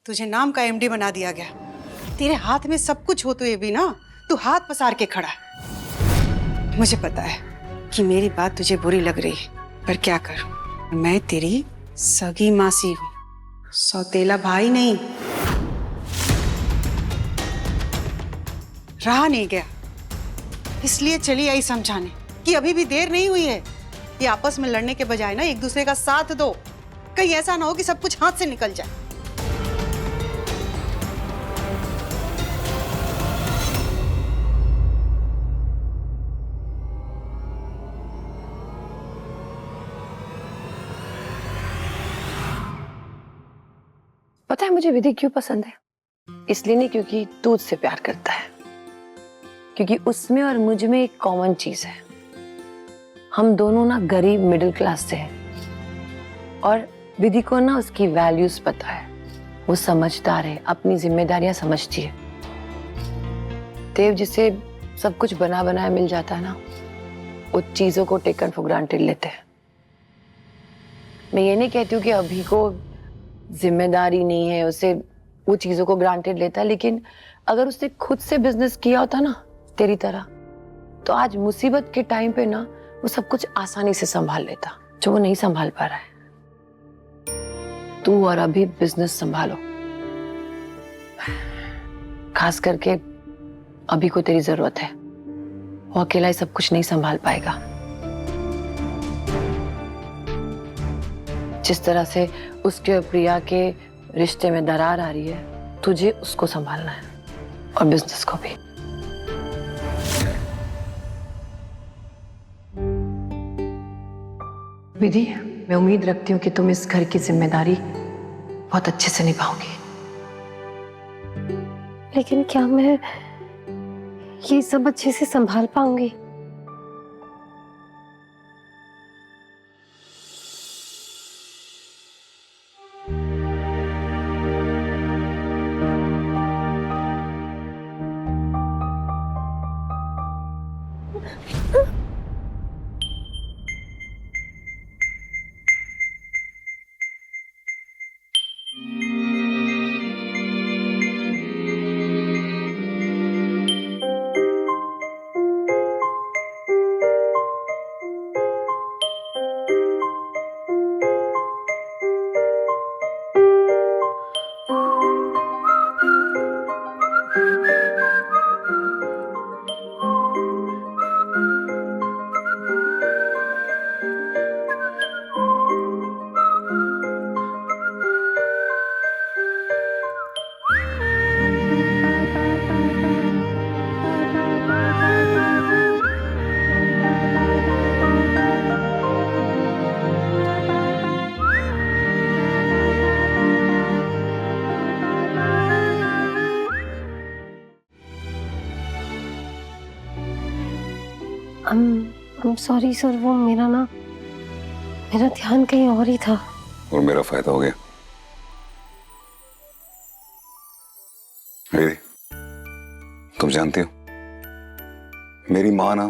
तुझे नाम का एमडी बना दिया गया। तेरे हाथ में सब कुछ हो तो ये भी ना तू हाथ पसार के खड़ा है। मुझे पता है कि मेरी बात तुझे बुरी लग रही है, पर क्या करूं, मैं तेरी सगी मासी हूं, सौतेला भाई नहीं। रहा नहीं गया, इसलिए चली आई समझाने कि अभी भी देर नहीं हुई है। ये आपस में लड़ने के बजाय ना एक दूसरे का साथ दो, कहीं ऐसा ना हो कि सब कुछ हाथ से निकल जाए। पता है मुझे विधि क्यों पसंद है? इसलिए नहीं क्योंकि तू उससे प्यार करता है, क्योंकि उसमें और मुझ में एक कॉमन चीज है। हम दोनों ना गरीब मिडिल क्लास से हैं और विधि को ना उसकी वैल्यूज पता है। वो समझदार है, अपनी जिम्मेदारियां समझती है। देव जिसे सब कुछ बना बनाया मिल जाता है ना, वो चीजों को टेकन फॉर ग्रांटेड लेते हैं। मैं ये नहीं कहती हूँ कि अभी को जिम्मेदारी नहीं है, उसे वो चीजों को ग्रांटेड लेता है, लेकिन अगर उसने खुद से बिजनेस किया होता ना तेरी तरह, तो आज मुसीबत के टाइम पे ना वो सब कुछ आसानी से संभाल लेता, जो वो नहीं संभाल पा रहा है। तू और अभी बिजनेस संभालो, खास करके अभी को तेरी जरूरत है। वो अकेला ही सब कुछ नहीं संभाल पाएगा। जिस तरह से उसके और प्रिया के रिश्ते में दरार आ रही है, तुझे उसको संभालना है और बिजनेस को भी। विधि, मैं उम्मीद रखती हूँ कि तुम इस घर की जिम्मेदारी बहुत अच्छे से निभाओगी। लेकिन क्या मैं ये सब अच्छे से संभाल पाऊंगी? सॉरी सर, वो मेरा ध्यान कहीं और ही था। और मेरा फायदा हो गया। दीदी, तुम जानती हो मेरी माँ ना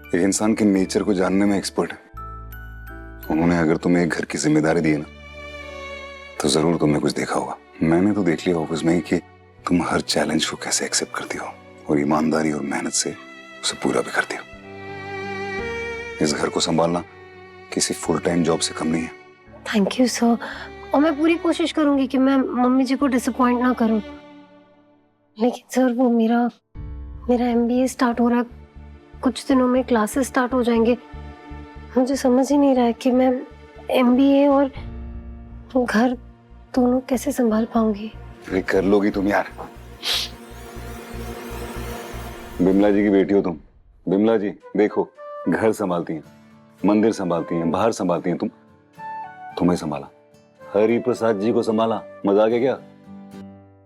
एक इंसान के नेचर को जानने में एक्सपर्ट है। उन्होंने अगर तुम्हें एक घर की जिम्मेदारी दी है ना, तो जरूर तुमने कुछ देखा होगा। मैंने तो देख लिया ऑफिस में ही कि तुम हर चैलेंज को कैसे एक्सेप्ट करती हो और ईमानदारी और मेहनत से उसे पूरा भी करती हो। इस घर को संभालना किसी फुल टाइम जॉब से कम नहीं है। थैंक यू सर, और मैं पूरी कोशिश करूंगी कि मैं मम्मी जी को डिसअपॉइंट ना करूं। लेकिन सर, वो मेरा एमबीए स्टार्ट हो रहा है, कुछ दिनों में क्लासेस स्टार्ट हो जाएंगे। मुझे समझ ही नहीं रहा है कि मैं एमबीए और घर दोनों कैसे संभाल पाऊंगी। अरे कर लोगी तुम यार। बिमला जी की बेटी हो तुम। बिमला जी देखो, घर संभालती हैं, मंदिर संभालती हैं, बाहर संभालती हैं। तुम्हें संभाला, हरि प्रसाद जी को संभाला, मजाक है क्या?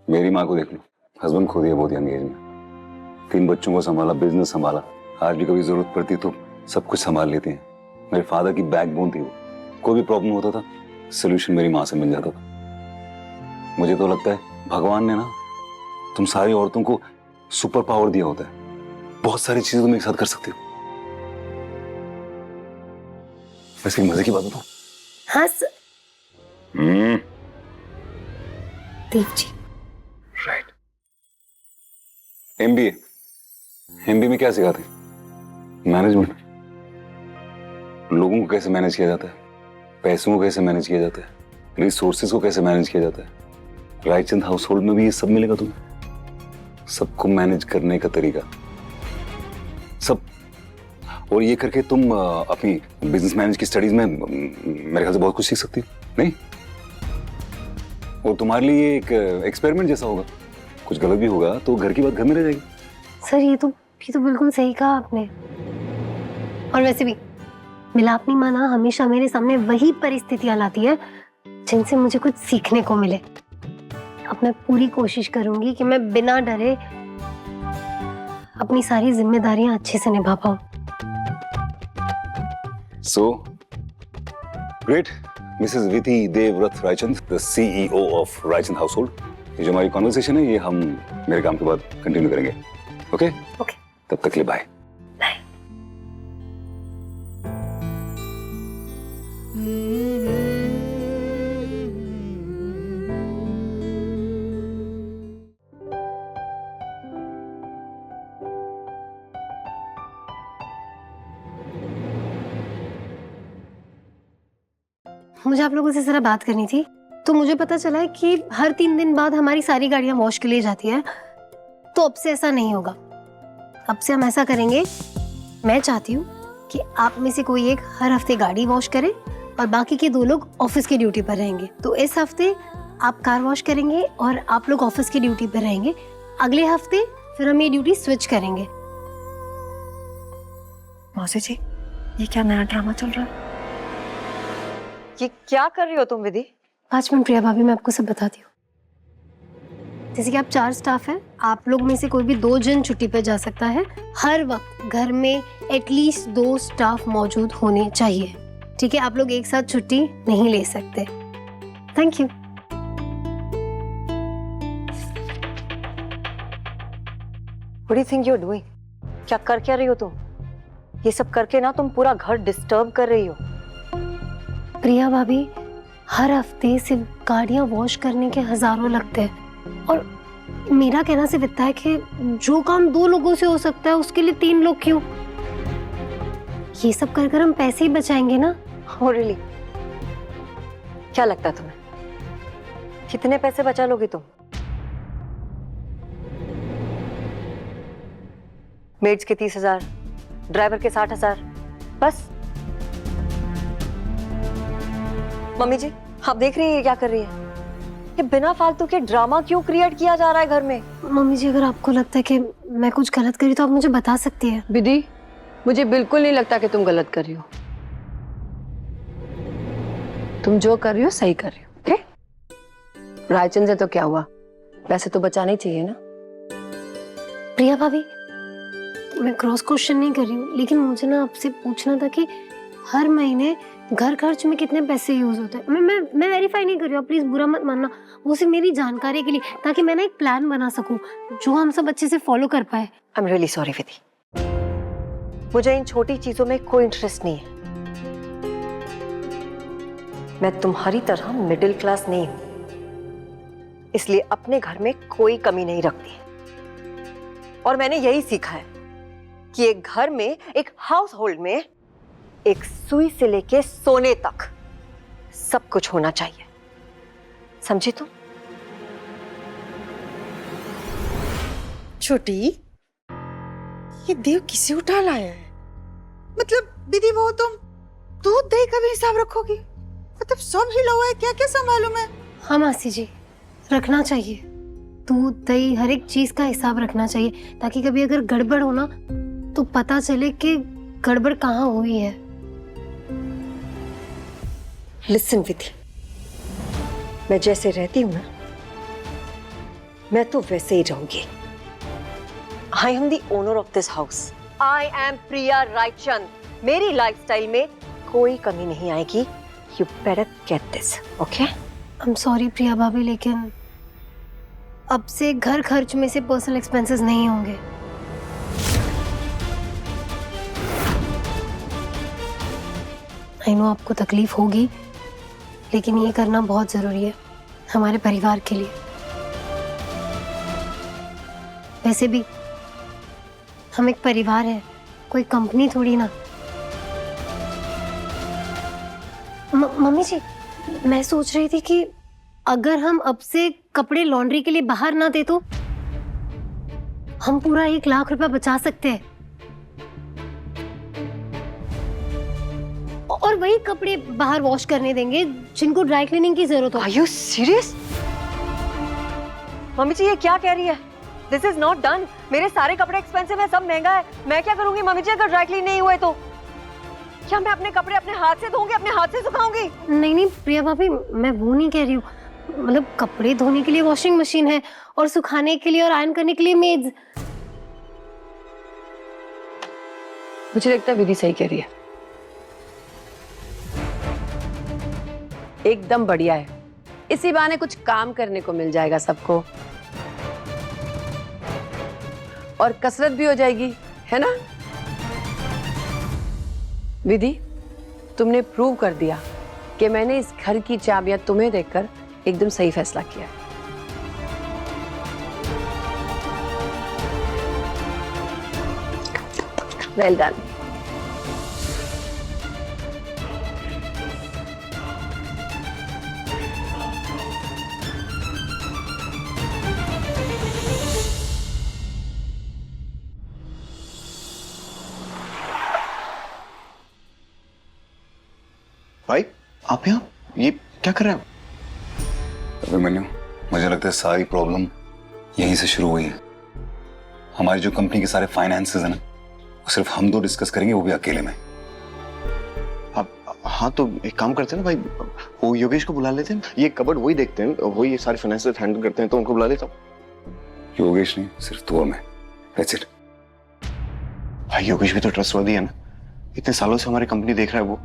मेरी माँ को देख लो, हस्बैंड खो दिया बहुत यंग एज में, 3 बच्चों को संभाला, बिजनेस संभाला। आज भी कभी जरूरत पड़ती तो सब कुछ संभाल लेते हैं। मेरे फादर की बैकबोन थी वो। कोई भी प्रॉब्लम होता था, सोल्यूशन मेरी माँ से मिल जाता था। मुझे तो लगता है भगवान ने ना तुम सारी औरतों को सुपर पावर दिया होता है। बहुत सारी चीजें तुम एक साथ कर सकती हो। वैसे मजे की बात बताऊं? हाँ sir. Dev ji. Right. MBA, MBA में क्या सिखाते? मैनेजमेंट। लोगों को कैसे मैनेज किया जाता है, पैसों को कैसे मैनेज किया जाता है, रिसोर्सेज को कैसे मैनेज किया जाता है। रायचंद हाउस होल्ड में भी ये सब मिलेगा तुम्हें, सबको मैनेज करने का तरीका सब। और ये करके तुम अपनी बिजनेस मैनेज की स्टडीज में मेरे ख्याल से बहुत कुछ सीख सकती हो, नहीं? और तुम्हारे लिए ये एक एक्सपेरिमेंट जैसा होगा, कुछ गलत भी होगा तो घर की बात घर में रह जाएगी। सर ये तो बिल्कुल सही कहा आपने। और वैसे भी मिलापनी माँ ना हमेशा मेरे सामने वही परिस्थितियां लाती है जिनसे मुझे कुछ सीखने को मिले। अब मैं पूरी कोशिश करूंगी कि मैं बिना डरे अपनी सारी जिम्मेदारियां अच्छे से निभा पाऊं। So, great, Mrs. Vidhi Devrat Raichand, the CEO of Raichand Household. ये जो हमारी कॉन्वर्सेशन है ये हम मेरे काम के बाद कंटिन्यू करेंगे, ओके? ओके। तब तक के लिए बाय। बाय। मुझे आप लोगों से जरा बात करनी थी। तो मुझे पता चला है कि हर 3 दिन बाद हमारी सारी गाड़ियां वॉश के लिए जाती है। तो अब से ऐसा नहीं होगा। अब से हम ऐसा करेंगे, मैं चाहती हूँ कि आप में से कोई एक हर हफ्ते गाड़ी वॉश करे और बाकी के 2 लोग ऑफिस की ड्यूटी पर रहेंगे। तो इस हफ्ते आप कार वॉश करेंगे और आप लोग ऑफिस की ड्यूटी पर रहेंगे। अगले हफ्ते फिर हम ये ड्यूटी स्विच करेंगे। मौसी जी, ये क्या नया ड्रामा चल रहा है? ये क्या कर रही हो तुम विधि? 5 मिनट प्रिया भाभी, मैं आपको सब बताती हूँ। जैसे कि आप 4 स्टाफ हैं, आप लोग में से कोई भी 2 जन छुट्टी पे जा सकता है। हर वक्त घर में एटलीस्ट 2 स्टाफ मौजूद होने चाहिए, ठीक है? आप लोग एक साथ छुट्टी नहीं ले सकते। Thank you. What do you think you're doing? क्या कर क्या रही हो तुम? ये सब करके ना तुम पूरा घर डिस्टर्ब कर रही हो। प्रिया भाभी, हर हफ्ते सिर्फ गाड़ियां वॉश करने के हजारों लगते हैं और मेरा कहना सिर्फ इतना है कि जो काम 2 लोगों से हो सकता है उसके लिए 3 लोग क्यों? ये सब कर हम पैसे ही बचाएंगे ना। Oh really? क्या लगता है तुम्हें कितने पैसे बचा लोगी तुम? मेड्स के 30,000, ड्राइवर के 60,000, बस। मम्मी जी, आप देख रही है क्या कर रही है? ये बिना फालतू के ड्रामा क्यों क्रिएट किया जा रहा है घर में? मम्मी जी, अगर आपको लगता है कि मैं कुछ गलत करी तो आप मुझे बता सकती हैं। विधि, मुझे बिल्कुल नहीं लगता कि तुम गलत कर रही हो। तुम जो कर रही हो सही कर रही हो, ओके? रायचंद से तो क्या हुआ, पैसे तो बचाने ही चाहिए ना। प्रिया भाभी, मैं क्रॉस क्वेश्चन नहीं कर रही हूँ, लेकिन मुझे ना आपसे पूछना था कि हर महीने घर खर्च में कितने पैसे यूज होते हैं। मैं वेरीफाई नहीं कर रही हूँ, प्लीज बुरा मत मानना। वो सिर्फ मेरी जानकारी के लिए, ताकि मैं ना एक प्लान बना सकूं जो हम सब अच्छे से फॉलो कर पाए। आई एम रियली सॉरी विधि, मुझे इन छोटी चीजों में कोई इंटरेस्ट नहीं है। मैं तुम्हारी तरह मिडिल क्लास नहीं हूं, इसलिए अपने घर में कोई कमी नहीं रखती। और मैंने यही सीखा है कि एक घर में, एक हाउस होल्ड में, एक सुई से लेके सोने तक सब कुछ होना चाहिए। समझी तुम? छोटी, ये देव किसे उठा लाया है? मतलब विधि, वो तुम दूध दही का भी हिसाब रखोगी? मतलब सब हिला हुआ है, क्या क्या संभालूं मैं? हाँ मासी जी, रखना चाहिए। दूध दही हर एक चीज का हिसाब रखना चाहिए, ताकि कभी अगर गड़बड़ हो ना तो पता चले कि गड़बड़ कहाँ हुई है। लिसन विधि, मैं जैसे रहती हूं ना, मैं तो वैसे ही रहूंगी। I am the owner of this house. I am Priya Raichand. मेरी लाइफस्टाइल में कोई कमी नहीं आएगी। You better get this, okay? I am sorry Priya भाभी, लेकिन अब से घर खर्च में से पर्सनल एक्सपेंसेस नहीं होंगे। आई नो आपको तकलीफ होगी, लेकिन ये करना बहुत जरूरी है हमारे परिवार के लिए। वैसे भी हम एक परिवार है, कोई कंपनी थोड़ी ना। मम्मी जी, मैं सोच रही थी कि अगर हम अब से कपड़े लॉन्ड्री के लिए बाहर ना दे तो हम पूरा 1 लाख रुपया बचा सकते हैं, और वही कपड़े बाहर वॉश करने देंगे जिनको ड्राई क्लीनिंग की जरूरत हो। Are you serious? Mummy ji ये क्या कह रही है? This is not done. मेरे सारे कपड़े एक्सपेंसिव है, सब महंगा है। मैं क्या करूंगी मम्मी जी अगर ड्राई क्लीन नहीं हुए तो? क्या मैं अपने कपड़े अपने हाथ से धोऊंगी, अपने हाथ से सुखाऊंगी? नहीं नहीं प्रिया भाभी, मैं वो नहीं कह रही हूँ। मतलब कपड़े धोने के लिए वॉशिंग मशीन है और सुखाने के लिए और आयरन करने के लिए मेड्स। मुझे लगता है विधि सही कह रही है, एकदम बढ़िया है। इसी बहाने कुछ काम करने को मिल जाएगा सबको, और कसरत भी हो जाएगी, है ना? विधि, तुमने प्रूव कर दिया कि मैंने इस घर की चाबियां तुम्हें देकर एकदम सही फैसला किया है। Well done. भाई आप यहाँ ये क्या कर रहे हैं? अभिमन्यु, मुझे लगता है सारी प्रॉब्लम यहीं से शुरू हुई है। हमारी जो कंपनी के सारे फाइनेंसेस है ना, वो सिर्फ हम दो डिस्कस करेंगे, वो भी अकेले में। आप हाँ तो एक काम करते हैं ना भाई, वो योगेश को बुला लेते हैं, ये कबर्ड वही देखते हैं, वही ये सारे फाइनेंस हैंडल करते हैं, तो उनको बुला लेता हूँ। योगेश नहीं, सिर्फ तू और मैं। That's it। भाई योगेश भी तो ट्रस्टवर्दी है ना, इतने सालों से हमारी कंपनी देख रहा है वो,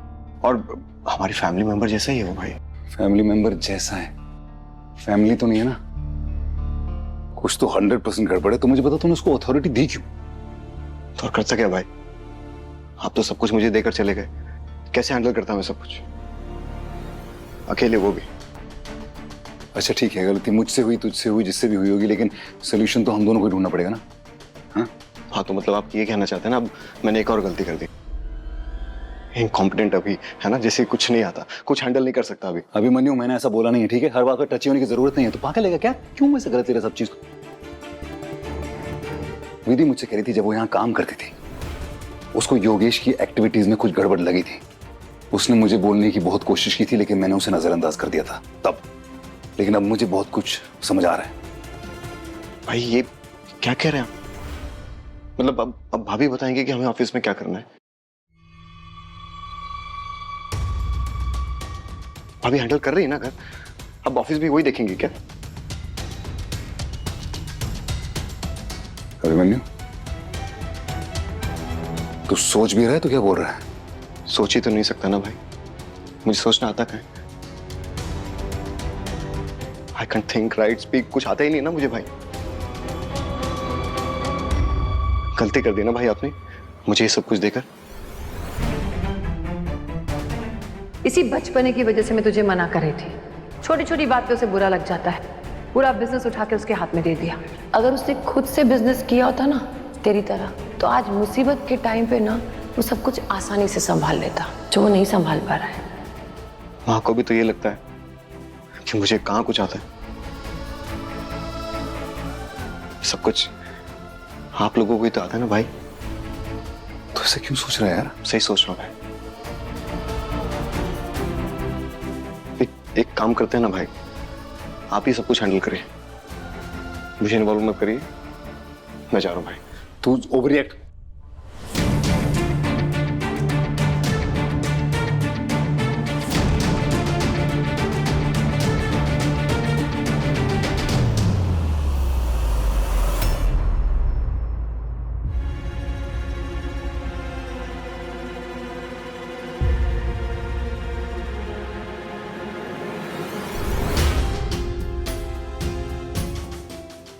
और हमारी फैमिली मेंबर जैसा ही है वो भाई। फैमिली मेंबर जैसा है? फैमिली तो नहीं है ना, कुछ तो 100% गड़बड़ है। तो मुझे बता, तूने उसको अथॉरिटी दी क्यों? तो और करता क्या भाई, आप तो सब कुछ मुझे देकर चले गए, कैसे हैंडल करता मैं सब कुछ अकेले, वो भी। अच्छा ठीक है, गलती मुझसे हुई, तुझसे हुई, जिससे भी हुई होगी, लेकिन सोल्यूशन तो हम दोनों को ढूंढना पड़ेगा ना। हाँ तो मतलब आप ये कहना चाहते हैं ना, अब मैंने एक और गलती कर दी, इनकॉम्पिटेंट अभी है ना, जैसे कुछ नहीं आता, कुछ हैंडल नहीं कर सकता अभी। अभिमन्यु, मैंने ऐसा बोला नहीं है, ठीक है? हर बात पर टची होने की जरूरत नहीं है। तो पागल है क्या? क्यों मैं से गलत ले रहा सब चीज को? विधि मुझसे कह रही थी जब वो यहाँ काम करती थी, उसको योगेश की एक्टिविटीज में कुछ गड़बड़ लगी थी। उसने मुझे बोलने की बहुत कोशिश की थी, लेकिन मैंने उसे नजरअंदाज कर दिया था तब। लेकिन अब मुझे बहुत कुछ समझ आ रहा है। भाई ये क्या कह रहे हैं आप? मतलब अब भाभी बताएंगे कि हमें ऑफिस में क्या करना है? भाभी हैंडल कर रही है ना घर, अब ऑफिस भी वही देखेंगे क्या? अभिमन्यु, तू सोच भी रहा है तो क्या बोल रहा है? सोच ही तो नहीं सकता ना भाई, मुझे सोचना आता है। I can think, right, speak, कुछ आता ही नहीं ना मुझे भाई। गलती कर दी ना भाई आपने मुझे ये सब कुछ देकर। इसी बचपने की वजह से मैं तुझे मना कर रही थी। छोटी छोटी बात पे उसे बुरा लग जाता है, पूरा बिजनेस उठा के उसके हाथ में दे दिया। अगर उसने खुद से बिजनेस किया होता ना तेरी तरह, तो आज मुसीबत के टाइम पे ना वो सब कुछ आसानी से संभाल लेता, जो वो नहीं संभाल पा रहा है। माँ को भी तो ये लगता है कि मुझे कहाँ कुछ आता है, सब कुछ आप लोगों को ही तो आता है ना भाई। तो ऐसे क्यों सोच रहा है यार? सही सोच रहा हूँ भाई। एक काम करते हैं ना भाई, आप ही सब कुछ हैंडल करिए, मुझे इन्वॉल्व मत करिए, मैं जा रहा हूँ भाई। तू ओवर रिएक्ट।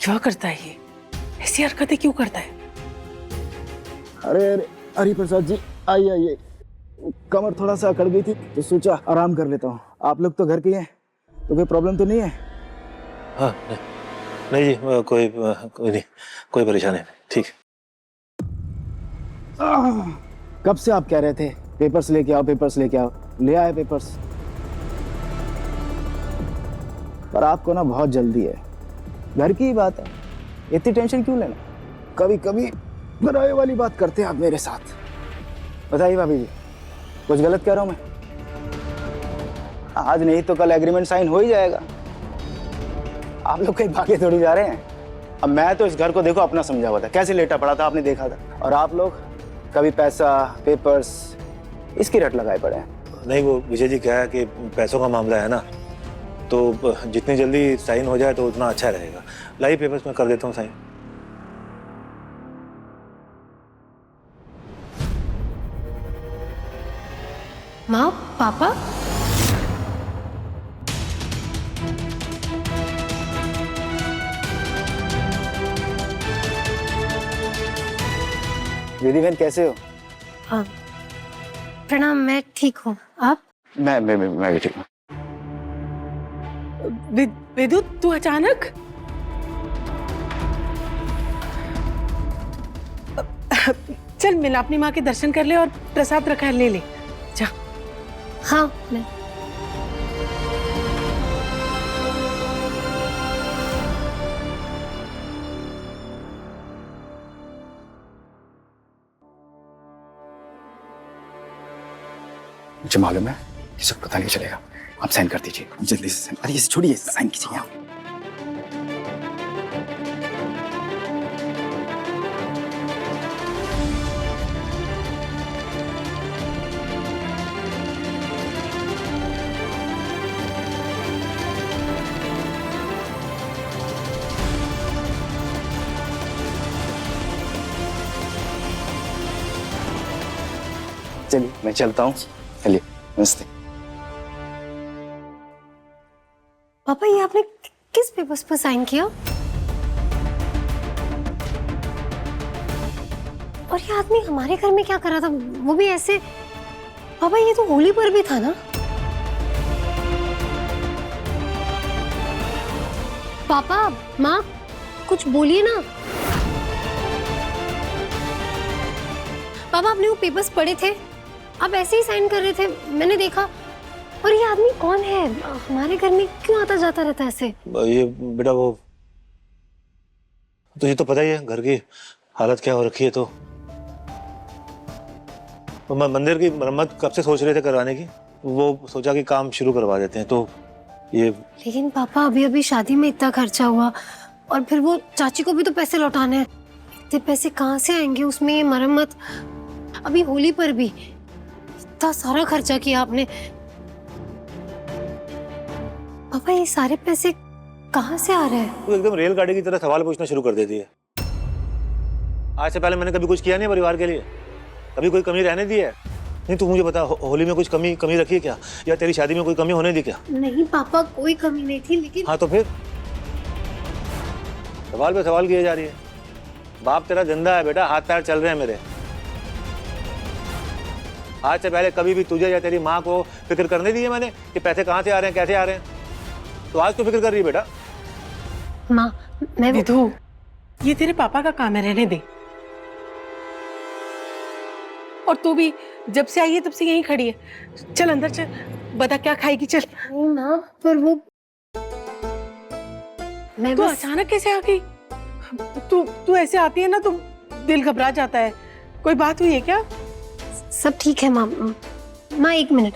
क्या करता है ये? ऐसी हरकतें क्यों करता है? अरे अरे हरि प्रसाद जी, आइए आइए। कमर थोड़ा सा अकड़ गई थी तो सोचा आराम कर लेता हूँ। आप लोग तो घर के ही हैं, तो कोई प्रॉब्लम तो नहीं है? हाँ नहीं जी, कोई नहीं, कोई परेशानी नहीं, ठीक है। कब से आप कह रहे थे पेपर्स लेके आओ, पेपर्स लेके आओ, ले आए पेपर्स। पर आपको ना बहुत जल्दी है, घर की ही बात है, इतनी टेंशन क्यों लेना। कभी कभी बुराई वाली बात करते हैं आप मेरे साथ। बताइए भाभी जी, कुछ गलत कह रहा हूं मैं? आज नहीं तो कल एग्रीमेंट साइन हो ही जाएगा। आप लोग कहीं भागे थोड़ी जा रहे हैं। अब मैं तो इस घर को देखो अपना समझा हुआ था, कैसे लेटा पड़ा था आपने देखा था, और आप लोग कभी पैसा, पेपर्स, इसकी रट लगाए पड़े हैं। नहीं, वो विजय जी क्या है कि पैसों का मामला है ना, तो जितनी जल्दी साइन हो जाए तो उतना अच्छा रहेगा। लाइए पेपर्स में कर देता हूँ साइन। माँ, पापा, दीदी बहन कैसे हो? हाँ प्रणाम, मैं ठीक हूँ। आप? मैं भी ठीक हूँ। विदु, तू अचानक? चल मिला अपनी माँ के दर्शन कर ले और प्रसाद रखा है, ले ले जा। हाँ मैं। मुझे मालूम है किसी को पता नहीं चलेगा। आप साइन कर दीजिए जल्दी से। अरे इसे छोड़िए, साइन कीजिए आप। चलिए मैं चलता हूँ। चलिए, नमस्ते। पापा, ये आपने किस पेपर्स पर साइन किया? और ये आदमी हमारे घर में क्या कर रहा था, वो भी ऐसे? पापा, ये तो होली पर भी था ना? पापा, माँ, कुछ बोलिए ना। पापा, आपने वो पेपर्स पढ़े थे? आप ऐसे ही साइन कर रहे थे, मैंने देखा। और ये आदमी कौन है? हमारे घर में क्यों आता जाता रहता है ऐसे? ये बेटा, वो तुझे तो पता ही है घर की हालत क्या हो रखी है। तो मंदिर की मरम्मत कब से सोच रहे थे करवाने की, वो सोचा कि काम शुरू करवा देते हैं। तो ये लेकिन पापा, अभी अभी शादी में इतना खर्चा हुआ, और फिर वो चाची को भी तो पैसे लौटाने हैं। इतने पैसे कहाँ से आएंगे? उसमें ये मरम्मत, अभी होली पर भी इतना सारा खर्चा किया आपने। पापा, ये सारे पैसे कहाँ से आ रहे हैं? तू एकदम रेलगाड़ी की तरह सवाल पूछना शुरू कर देती है। आज से पहले मैंने कभी कुछ किया नहीं परिवार के लिए, कभी कोई कमी रहने दी है? नहीं, तू मुझे बता, होली में कुछ कमी रखी है क्या, या तेरी शादी में कोई कमी होने दी क्या? नहीं पापा, कोई कमी नहीं थी, लेकिन हाँ तो फिर सवाल पे सवाल किए जा रही है। बाप तेरा जिंदा है बेटा, हाथ पैर चल रहे हैं मेरे। आज से पहले कभी भी तुझे या तेरी माँ को फिक्र करने दी है मैंने कि पैसे कहाँ से आ रहे हैं, कैसे आ रहे हैं? तो आज तो फिक्र कर रही है बेटा। माँ, मैं विदु, ये तेरे पापा का काम है, रहने दे। और तू भी जब से आई है तब से यहीं खड़ी है। चल अंदर चल, बता क्या खाएगी, चल। नहीं माँ, पर वो मैं तू बस अचानक कैसे आ गई? तू ऐसे आती है ना तो दिल घबरा जाता है। कोई बात हुई है क्या? सब ठीक है माँ। माँ, एक मिनट।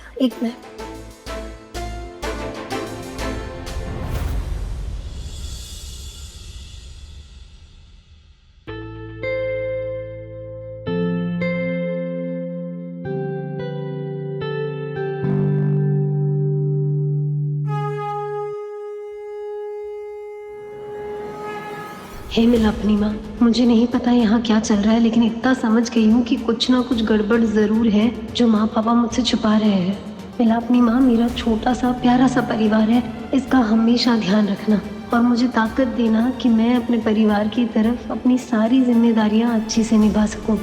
हे मिला अपनी माँ, मुझे नहीं पता यहाँ क्या चल रहा है, लेकिन इतना समझ गई हूँ कि कुछ ना कुछ गड़बड़ जरूर है जो माँ पापा मुझसे छुपा रहे हैं। मिला अपनी माँ, मेरा छोटा सा प्यारा सा परिवार है, इसका हमेशा ध्यान रखना और मुझे ताकत देना कि मैं अपने परिवार की तरफ अपनी सारी जिम्मेदारियाँ अच्छी से निभा सकूँ।